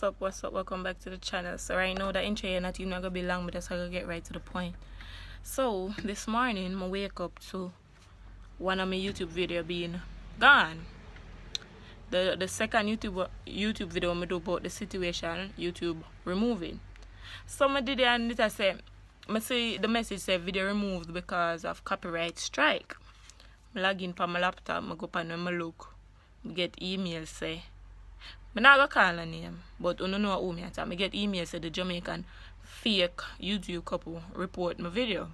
up, welcome back to the channel. So right now the intro here not even gonna be long, but just gonna get right to the point. So this morning I wake up to one of my YouTube video being gone. The second YouTube video I do about the situation YouTube removing. So I did it and it say I see the message say video removed because of copyright strike. I log in for my laptop, I go and I look, I get email say I not gonna call her name, but I don't know who me at. I get email say the Jamaican fake YouTube couple report my video.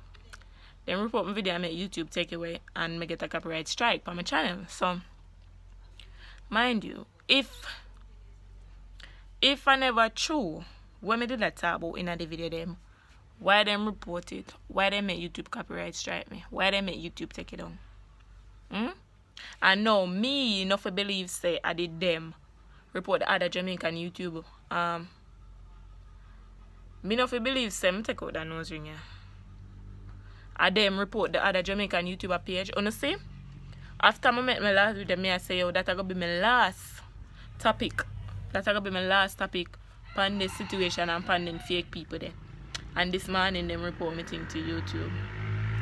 Then report my video and make YouTube take away and I get a copyright strike for my channel. So mind you, if I never true when I did that talk about in the video them, why them report it? Why they make YouTube copyright strike me? Why they make YouTube take it down? And now me not for believe say I did them report the other Jamaican YouTube. Me not for believe say me take out that nose ring here. I them report the other Jamaican YouTuber page. Honestly, after I make my last video, me I say yo that gonna be my last topic. That's gonna be my last topic on this situation and on them fake people there. And this morning them report me thing to YouTube.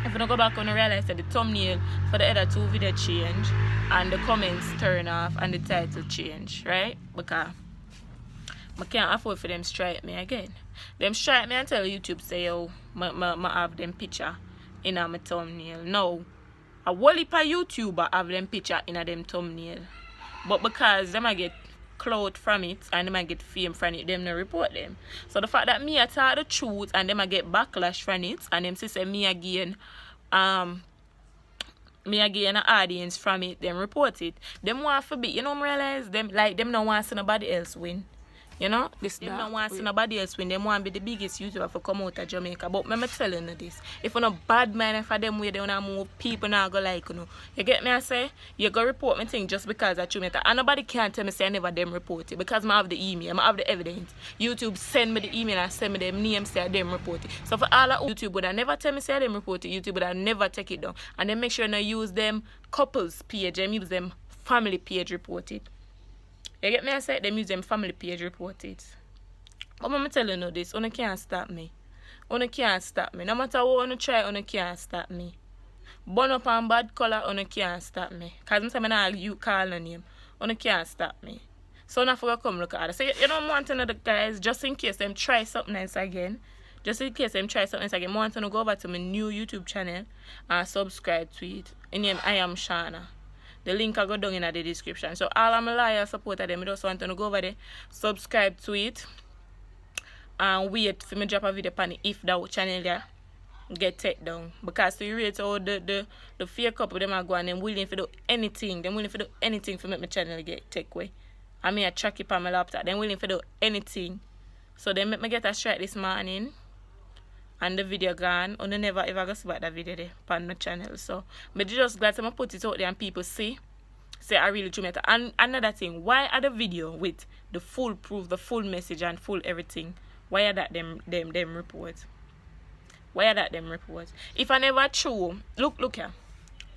If you don't go back and realize that the thumbnail for the other two video change and the comments turn off and the title change, right? Because I can't afford for them strike me again. Them strike me and tell YouTube say yo, I have them picture in my thumbnail. No, a whole heap of YouTuber have them picture in them thumbnail. But because them I get clout from it and them I get fame from it, them no report them. So the fact that me I tell the truth and them I get backlash from it and them say me again an audience from it, them report it. Them want to be, you know, realize them like them don't want to see nobody else win. You know, them don't want to see nobody else win. Them want to be the biggest YouTuber for come out of Jamaica. But me telling you this, if you're not bad man for them way they wanna move, people now go like you get me I say, you go report me thing just because I true matter. And nobody can tell me say I never them report it because I have the email, I have the evidence. YouTube send me the email and send me them name say I them report it. So for all of YouTube would I never tell me say I them report it, YouTube would I never take it down. And then make sure I use them couples page, and use them family page report it. You get me I say them use them family page report it. But I'm telling you this, you can't stop me. You can't stop me. No matter what you try, you can't stop me. Burn up on bad color, you can't stop me. Because I'm saying you call a name. You can't stop me. So now for come look at it. So you don't want another guys, just in case them try something else again. Just in case them try something else again. I want to go over to my new YouTube channel and subscribe to it. In name I am Shawna. The link I go down in the description. So all of my loyal supporter them, I just want to go over there, subscribe to it, and wait for me drop a video on it if that channel there get taken down. Because to rate all the fake couple them are going, them willing to do anything. Them willing to do anything for make my channel get take away. I mean I track it on my laptop. Them willing to do anything. So they make me get a strike this morning. And the video gone, and I never ever go see about that video there on my channel. So I'm just glad to put it out there and people say I really true matter. And another thing, why are the video with the full proof, the full message and full everything? Why are that them report? Why are that them report? If I never true, look here.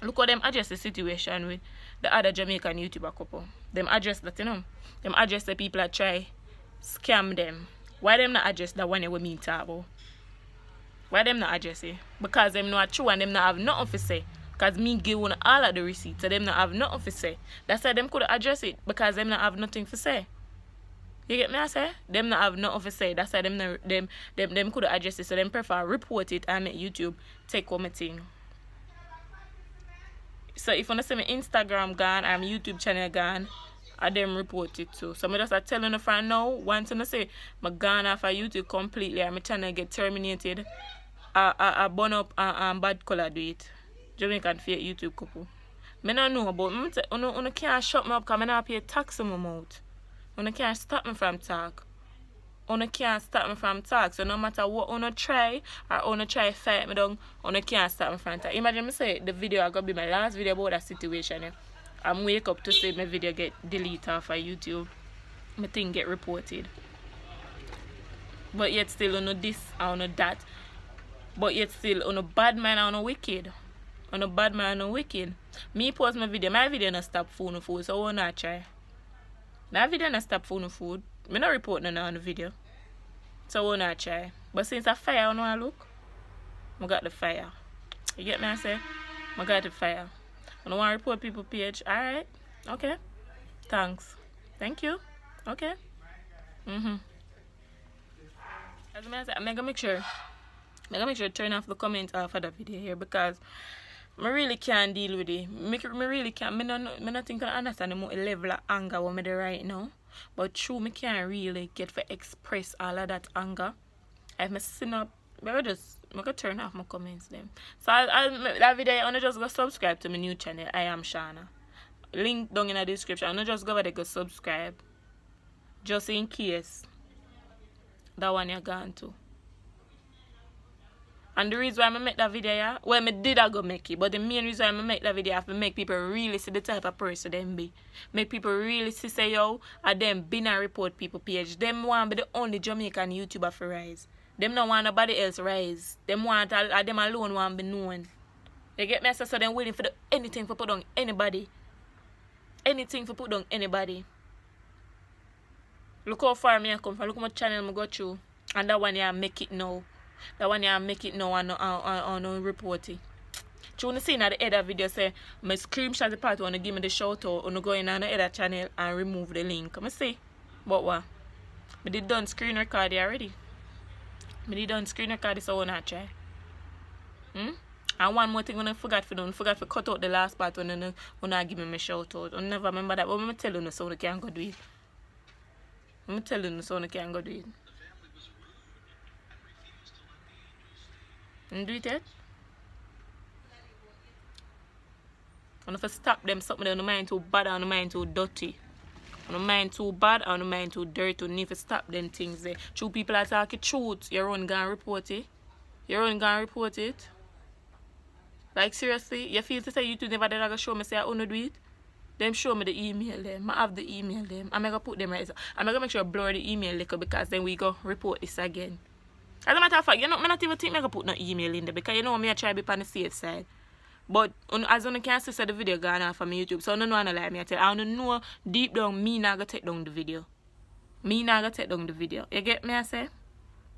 Look how them address the situation with the other Jamaican YouTuber couple. Them address that, you know. Them address the people that try scam them. Why them not address that one with me talk about? Why them not address it? Because them not true and them not have nothing to say. Because me give one all of the receipts, so them not have nothing to say. That's why them could address it, because them not have nothing to say. You get me I say? Them not have nothing to say. That's why them could address it, so them prefer report it and make YouTube take one thing. So if you want to see my Instagram gone and my YouTube channel gone, I them report it too. So I just telling you from now, once I say I gone off of YouTube completely and my channel get terminated, I burn up and bad color do it. Jamaican fake YouTube couple. I don't know about you can't shut me up because I don't pay tax on my mouth. You can't stop me from talk. You can't stop me from talk. So no matter what you try or you try to fight me down, you can't stop me from talk. Imagine me say the video I gonna be my last video about that situation. I'm wake up to say my video get deleted off of YouTube. My thing get reported. But yet still on this and on that. But yet still on a bad man and on a wicked. On a bad man and a wicked. Me post my video not stop phone food, so I will not try. My video not stop phone food. Me not report none on the video. So we'll not try. But since I fire, I know I look. I got the fire. You get me I say? I got the fire. I don't want to report people page. Alright. Okay. Thanks. Thank you. Okay. As I say, I'm gonna make sure to turn off the comments off of the video here because I really can't deal with it. Me really can't. Me not think I understand the level of anger what me there right now. But true, me can't really get to express all of that anger. If me sit up, I go turn off my comments then. So that video, I just go subscribe to my new channel. I am Shawna. Link down in the description. I just go over there go subscribe. Just in case that one you're gone to. And the reason why I make that video, yeah, well, I did go make it, but the main reason why I make that video is to make people really see the type of person them be. Make people really see, say, yo, and them been a report people page. Them want to be the only Jamaican YouTuber for rise. Them don't want nobody else rise. Them want, them alone want to be known. You get me? So them willing for anything for put on anybody. Anything for put on anybody. Look how far me I come from. Look how much channel I go through. And that one, yeah, make it now. That one yeah make it now and report it. You wanna see in the other video say my screenshot the part wanna give me the shout out and go in on the other channel and remove the link. Come see. But what? I did done screen record already. I did done screen record so I wanna try. And one more thing I forgot for do. Forgot to cut out the last part when I give me my shout out. I never remember that, but I'm telling you so I can't go do it. I'm telling you so I can't go do it. And do it yet? And if I stop them something on the mind too bad and the mind too dirty. On the mind too bad and the mind too dirty. And if you stop them things there. True people are talking truth. Your own gonna report it. Your own gonna report it. Like seriously, you feel to say YouTube never did gonna show me say I wanna do it? Them show me the email them. I have the email them. I'm gonna put them right. I'm gonna make sure I blur the email little because then we go report this again. As a matter of fact, you know, I not even think I can put no email in there because you know me I try to be on the safe side. But as you can see the video gone off on my YouTube, so I don't know how like me I tell. I don't know deep down me not gonna take down the video. Me not gonna take down the video. You get me I say?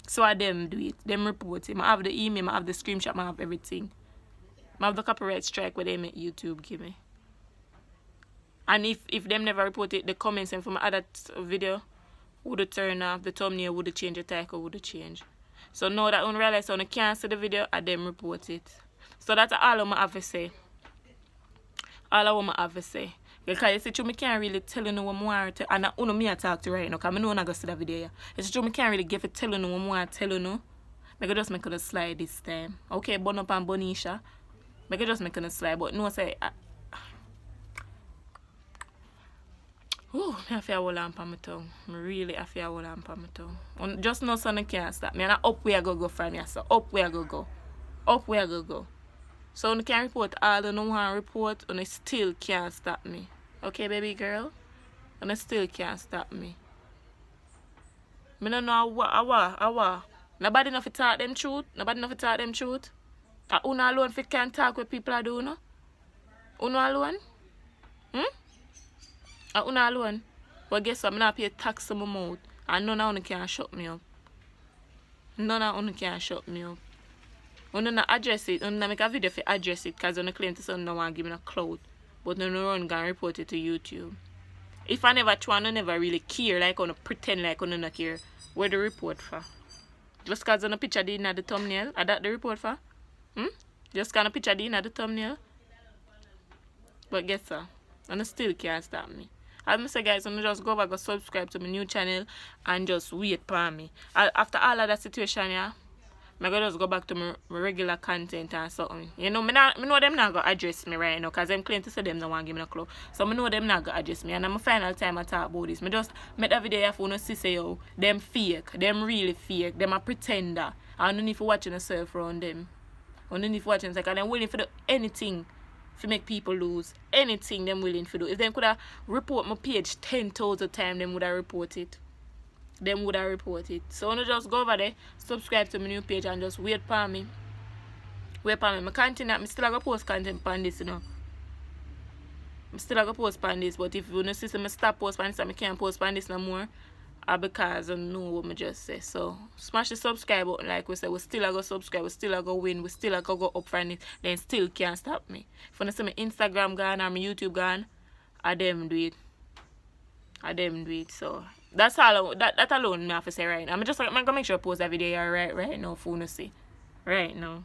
So I them do it. Them report it. I have the email, I have the screenshot, I have everything. I have the copyright strike where they make YouTube give me. And if them never report it, the comments and from my other video would have turned off, the thumbnail would have changed, the title would have changed. So now that I realize I can't see the video, I them report it. So that's all I have to say. All I want to have to say. Because you see, true, I can't really tell you no what more to, and I know me I talk to right now, because I know I'm not going to see the video. It's true, I can't really give it tell you no what more I tell you no. I can just make a slide this time. Okay, Bun Up and Bonisha. I can just make a slide, but no say. I feel hold on for my tongue. I feel hold on for my tongue. Just know so I can't stop me. And up where I go from here. So up where I go. Up where I go. So I can report all I don't want to report and I still can't stop me. Okay, baby girl? And I still can't stop me. I don't know what. Nobody know if talk them truth. Nobody know if talk them truth. Una alone if can't talk with people I do, no? Una alone? Una alone. But guess what? I'm not pay tax on my mouth. And none of them can shut me up. None of them can shut me up. Una not address it. Una make a video for address it because una claim to say no one give me a cloud. But no run gonna report it to YouTube. If I never try, I never really care. Like I pretend like I not care. Where the report for? Just cause on a picture did in the thumbnail. Are that the report for? Just cause on a picture did in the thumbnail. But guess what? And I still can't stop me. As I say guys, I'm just go back and subscribe to my new channel and just wait for me. After all of that situation, yeah, I'm gonna just go back to my regular content and something. You know, I know them not gonna address me right now because them claim to say them don't want to give me a clue. So I know them not gonna address me. And I'm a final time I talk about this. I just make that video for you to say, yo, them fake, them really fake, them a pretender. I don't need for watching yourself around them. I don't need for watching because they're willing for do anything to make people lose. Anything them willing to do. If them could have report my page 10,000 times, them would have report it. Them would have report it. So I just go over there, subscribe to my new page and just wait for me. Wait for me. My content, I'm still gonna post content on this, you know. I'm still gonna post on this, but if you see me stop post on this, I can't post on this no more. because I know what me just say. So smash the subscribe button, like we said. We still a go subscribe, we still a go win, we still a go up from it. Then still can't stop me. If you see my Instagram gone or my YouTube gone, I them do it. So that's all. That alone me have to say right now. I'm gonna make sure I post that video right now for you to see. Right now.